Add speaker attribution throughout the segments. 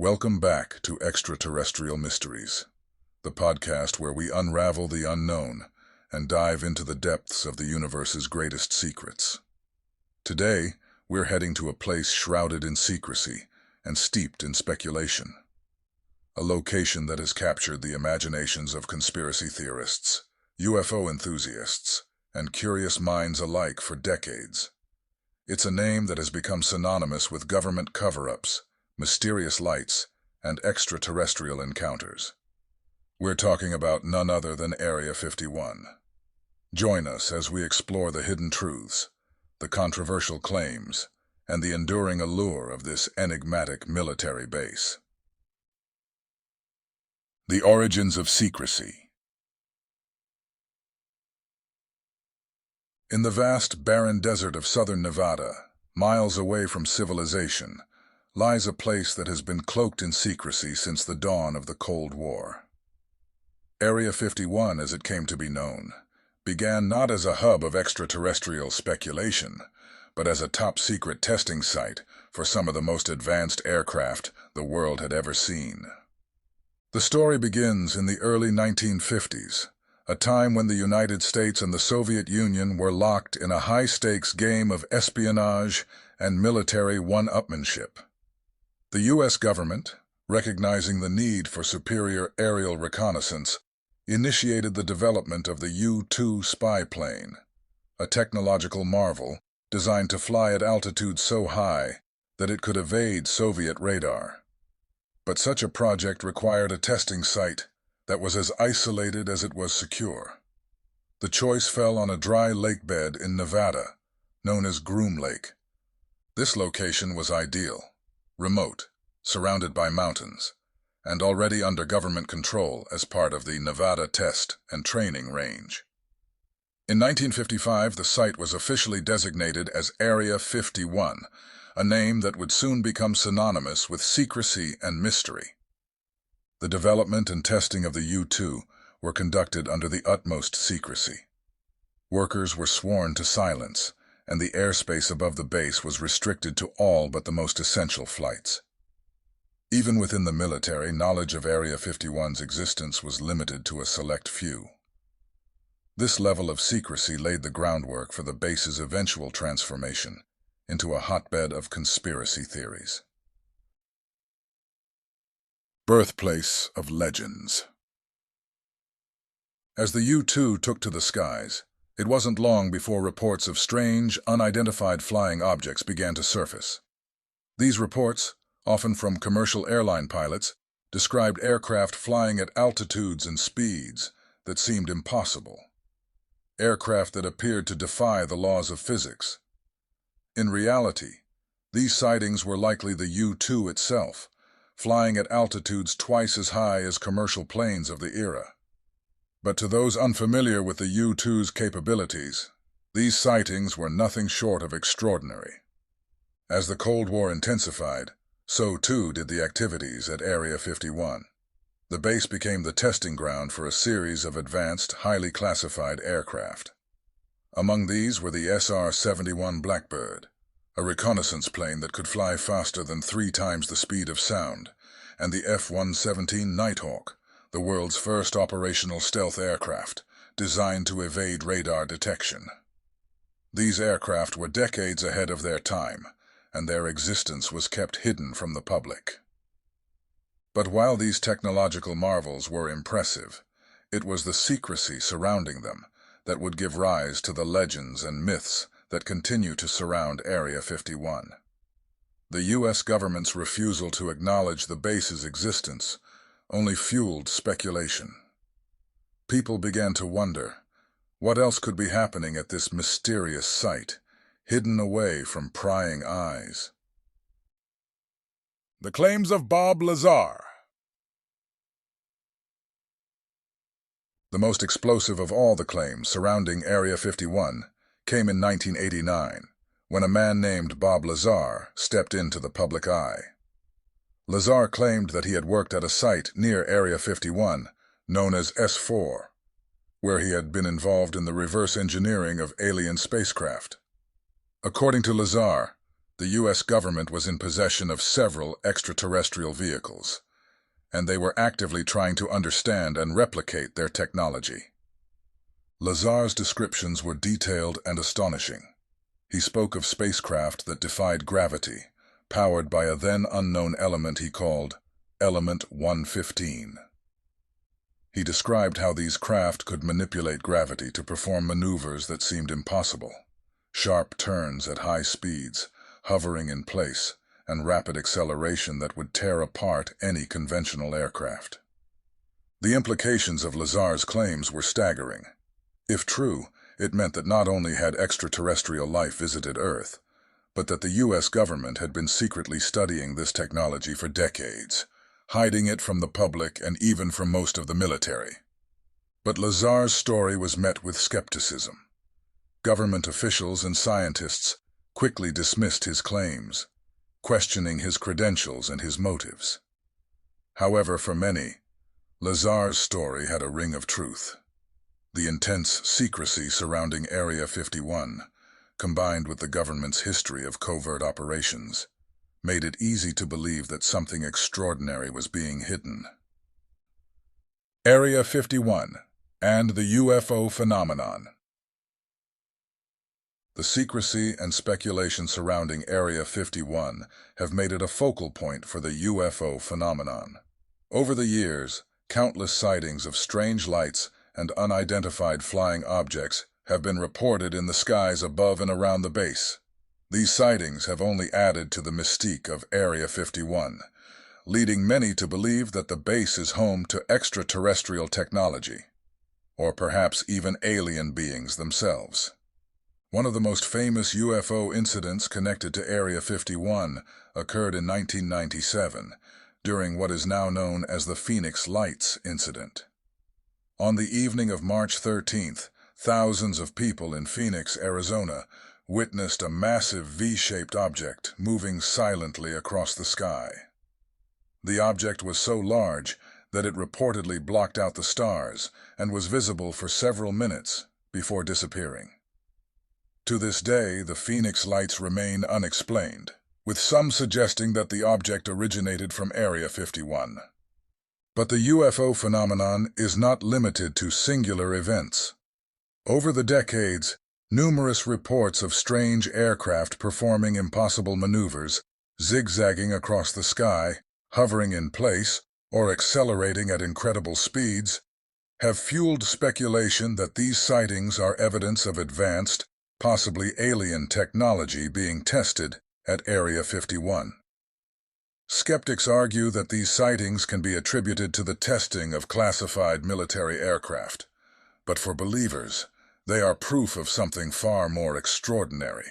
Speaker 1: Welcome back to Extraterrestrial Mysteries, the podcast where we unravel the unknown and dive into the depths of the universe's greatest secrets. Today, we're heading to a place shrouded in secrecy and steeped in speculation. A location that has captured the imaginations of conspiracy theorists, UFO enthusiasts, and curious minds alike for decades. It's a name that has become synonymous with government cover-ups, mysterious lights, and extraterrestrial encounters. We're talking about none other than Area 51. Join us as we explore the hidden truths, the controversial claims, and the enduring allure of this enigmatic military base. The Origins of Secrecy. In the vast, barren desert of southern Nevada, miles away from civilization, lies a place that has been cloaked in secrecy since the dawn of the Cold War. Area 51, as it came to be known, began not as a hub of extraterrestrial speculation, but as a top-secret testing site for some of the most advanced aircraft the world had ever seen. The story begins in the early 1950s, a time when the United States and the Soviet Union were locked in a high-stakes game of espionage and military one-upmanship. The U.S. government, recognizing the need for superior aerial reconnaissance, initiated the development of the U-2 spy plane, a technological marvel designed to fly at altitudes so high that it could evade Soviet radar. But such a project required a testing site that was as isolated as it was secure. The choice fell on a dry lake bed in Nevada, known as Groom Lake. This location was ideal, remote, surrounded by mountains, and already under government control as part of the Nevada Test and Training Range. In 1955, the site was officially designated as Area 51, a name that would soon become synonymous with secrecy and mystery. The development and testing of the U-2 were conducted under the utmost secrecy. Workers were sworn to silence, and the airspace above the base was restricted to all but the most essential flights. Even within the military, knowledge of Area 51's existence was limited to a select few. This level of secrecy laid the groundwork for the base's eventual transformation into a hotbed of conspiracy theories. Birthplace of Legends. As the U-2 took to the skies, it wasn't long before reports of strange, unidentified flying objects began to surface. These reports, often from commercial airline pilots, described aircraft flying at altitudes and speeds that seemed impossible. Aircraft that appeared to defy the laws of physics. In reality, these sightings were likely the U-2 itself, flying at altitudes twice as high as commercial planes of the era. But to those unfamiliar with the U-2's capabilities, these sightings were nothing short of extraordinary. As the Cold War intensified, so too did the activities at Area 51. The base became the testing ground for a series of advanced, highly classified aircraft. Among these were the SR-71 Blackbird, a reconnaissance plane that could fly faster than 3 times the speed of sound, and the F-117 Nighthawk, the world's first operational stealth aircraft, designed to evade radar detection. These aircraft were decades ahead of their time, and their existence was kept hidden from the public. But while these technological marvels were impressive, it was the secrecy surrounding them that would give rise to the legends and myths that continue to surround Area 51. The U.S. government's refusal to acknowledge the base's existence only fueled speculation. People began to wonder, what else could be happening at this mysterious site, hidden away from prying eyes? The Claims of Bob Lazar. The most explosive of all the claims surrounding Area 51 came in 1989, when a man named Bob Lazar stepped into the public eye. Lazar claimed that he had worked at a site near Area 51, known as S4, where he had been involved in the reverse engineering of alien spacecraft. According to Lazar, the U.S. government was in possession of several extraterrestrial vehicles, and they were actively trying to understand and replicate their technology. Lazar's descriptions were detailed and astonishing. He spoke of spacecraft that defied gravity, powered by a then-unknown element he called Element 115. He described how these craft could manipulate gravity to perform maneuvers that seemed impossible. Sharp turns at high speeds, hovering in place, and rapid acceleration that would tear apart any conventional aircraft. The implications of Lazar's claims were staggering. If true, it meant that not only had extraterrestrial life visited Earth, but that the U.S. government had been secretly studying this technology for decades, hiding it from the public and even from most of the military. But Lazar's story was met with skepticism. Government officials and scientists quickly dismissed his claims, questioning his credentials and his motives. However, for many, Lazar's story had a ring of truth. The intense secrecy surrounding Area 51, combined with the government's history of covert operations, made it easy to believe that something extraordinary was being hidden. Area 51 and the UFO Phenomenon. The secrecy and speculation surrounding Area 51 have made it a focal point for the UFO phenomenon. Over the years, countless sightings of strange lights and unidentified flying objects have been reported in the skies above and around the base. These sightings have only added to the mystique of Area 51, leading many to believe that the base is home to extraterrestrial technology, or perhaps even alien beings themselves. One of the most famous UFO incidents connected to Area 51 occurred in 1997, during what is now known as the Phoenix Lights incident. On the evening of March 13th, thousands of people in Phoenix, Arizona, witnessed a massive V-shaped object moving silently across the sky. The object was so large that it reportedly blocked out the stars and was visible for several minutes before disappearing. To this day, the Phoenix Lights remain unexplained, with some suggesting that the object originated from Area 51. But the UFO phenomenon is not limited to singular events. Over the decades, numerous reports of strange aircraft performing impossible maneuvers, zigzagging across the sky, hovering in place, or accelerating at incredible speeds, have fueled speculation that these sightings are evidence of advanced, possibly alien technology being tested at Area 51. Skeptics argue that these sightings can be attributed to the testing of classified military aircraft, but for believers, they are proof of something far more extraordinary.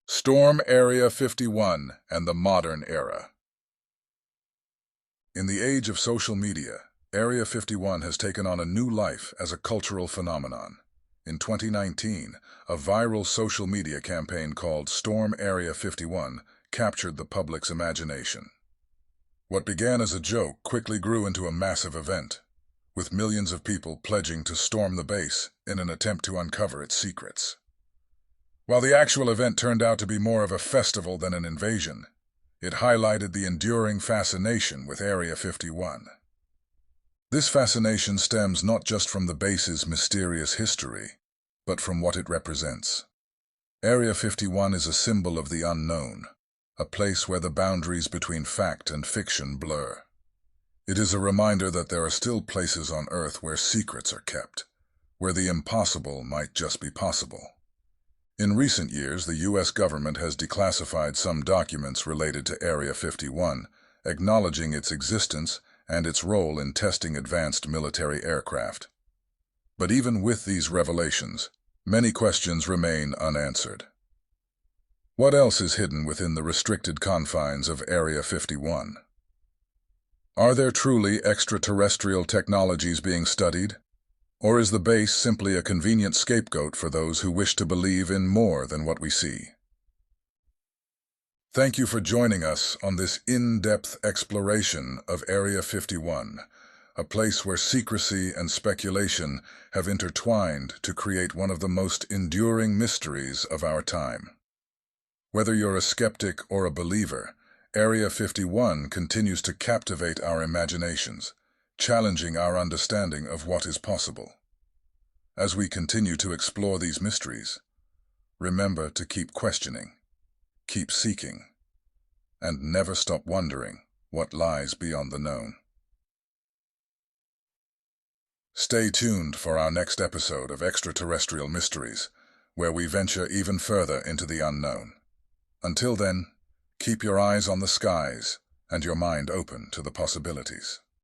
Speaker 1: Storm Area 51 and the modern era. In the age of social media, Area 51 has taken on a new life as a cultural phenomenon. In 2019, a viral social media campaign called Storm Area 51 captured the public's imagination. What began as a joke quickly grew into a massive event, with millions of people pledging to storm the base in an attempt to uncover its secrets. While the actual event turned out to be more of a festival than an invasion, it highlighted the enduring fascination with Area 51. This fascination stems not just from the base's mysterious history, but from what it represents. Area 51 is a symbol of the unknown, a place where the boundaries between fact and fiction blur. It is a reminder that there are still places on Earth where secrets are kept, where the impossible might just be possible. In recent years, the U.S. government has declassified some documents related to Area 51, acknowledging its existence and its role in testing advanced military aircraft. But even with these revelations, many questions remain unanswered. What else is hidden within the restricted confines of Area 51? Are there truly extraterrestrial technologies being studied? Or is the base simply a convenient scapegoat for those who wish to believe in more than what we see? Thank you for joining us on this in-depth exploration of Area 51, a place where secrecy and speculation have intertwined to create one of the most enduring mysteries of our time. Whether you're a skeptic or a believer, Area 51 continues to captivate our imaginations, challenging our understanding of what is possible. As we continue to explore these mysteries, remember to keep questioning, keep seeking, and never stop wondering what lies beyond the known. Stay tuned for our next episode of Extraterrestrial Mysteries, where we venture even further into the unknown. Until then, keep your eyes on the skies and your mind open to the possibilities.